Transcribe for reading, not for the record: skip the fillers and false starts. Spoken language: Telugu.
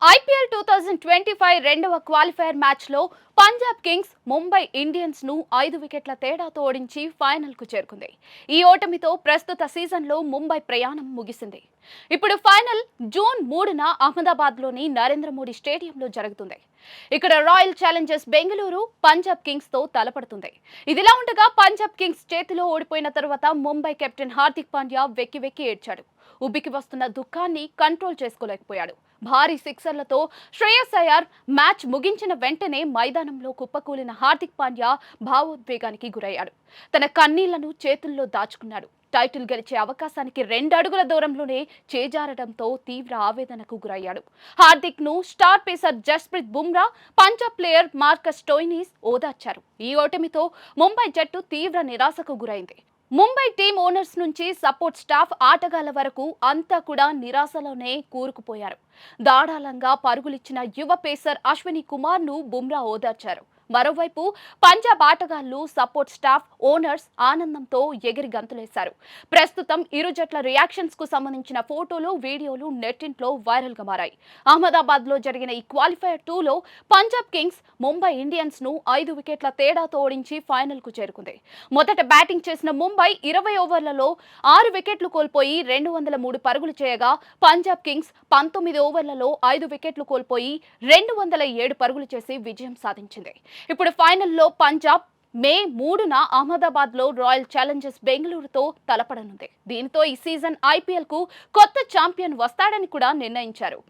ఐపీఎల్ 2025 రెండవ క్వాలిఫైయర్ మ్యాచ్లో పంజాబ్ కింగ్స్ ముంబై ఇండియన్స్ ను 5 వికెట్ల తేడాతో ఓడించి ఫైనల్ కు చేరుకుంది. ఈ ఓటమితో ప్రస్తుత సీజన్లో ముంబై ప్రయాణం ముగిసింది. ఇప్పుడు ఫైనల్ జూన్ 3న అహ్మదాబాద్లోని నరేంద్ర మోడీ స్టేడియంలో జరుగుతుంది. ఇక్కడ royal Challengers Bengaluru Punjab Kings తో తలపడుతుంది. ఇదిలా ఉండగా పంజాబ్ కింగ్స్ చేతిలో ఓడిపోయిన తర్వాత ముంబై కెప్టెన్ హార్దిక్ పాండ్యా వెక్కి వెక్కి ఏడ్చాడు. ఉబ్బికి వస్తున్న దుఃఖాన్ని కంట్రోల్ చేసుకోలేకపోయాడు. భారీ సిక్సర్లతో శ్రేయస్ అయ్యర్ మ్యాచ్ ముగించిన వెంటనే మైదానంలో కుప్పకూలిన హార్దిక్ పాండ్యా భావోద్వేగానికి గురయ్యాడు. తన కన్నీళ్లను చేతుల్లో దాచుకున్నాడు. టైటిల్ గెలిచే అవకాశానికి 2 అడుగుల దూరంలోనే చేజారడంతో తీవ్ర ఆవేదనకు గురయ్యాడు. హార్దిక్ ను star pacer Jasprit Bumrah, Punjab player Marcus Stoinis ఓదార్చారు. ఈ ఓటమితో ముంబై జట్టు తీవ్ర నిరాశకు గురైంది. ముంబై టీం ఓనర్స్ నుంచి సపోర్ట్ స్టాఫ్ ఆటగాళ్ల వరకు అంతా కూడా నిరాశలోనే కూరుకుపోయారు. దాడాళంగా పరుగులిచ్చిన యువ పేసర్ అశ్విని కుమార్ ను బుమ్రా ఓదార్చారు. మరోవైపు పంజాబ్ ఆటగాళ్లు, సపోర్ట్ స్టాఫ్, ఓనర్స్ ఆనందంతో ఎగిరి గంతులేశారు. ప్రస్తుతం ఇరు జట్ల రియాక్షన్స్ కు సంబంధించిన ఫోటోలు, వీడియోలు నెట్టింట్లో వైరల్ గా మారాయి. అహ్మదాబాద్ లో జరిగిన ఈ క్వాలిఫైయర్ 2లో పంజాబ్ కింగ్స్ ముంబై ఇండియన్స్ ను 5 వికెట్ల తేడాతో ఓడించి ఫైనల్ కు చేరుకుంది. మొదట బ్యాటింగ్ చేసిన ముంబై 20 ఓవర్లలో 6 వికెట్లు కోల్పోయి 203 పరుగులు చేయగా, పంజాబ్ కింగ్స్ 19 ఓవర్లలో 5 వికెట్లు కోల్పోయి 207 పరుగులు చేసి విజయం సాధించింది. ఇప్పుడు ఫైనల్లో పంజాబ్ మే 3న అహ్మదాబాద్ లో రాయల్ ఛాలెంజర్స్ బెంగళూరుతో తలపడనుంది. దీంతో ఈ సీజన్ ఐపీఎల్ కు కొత్త ఛాంపియన్ వస్తాడని కూడా నిర్ణయించారు.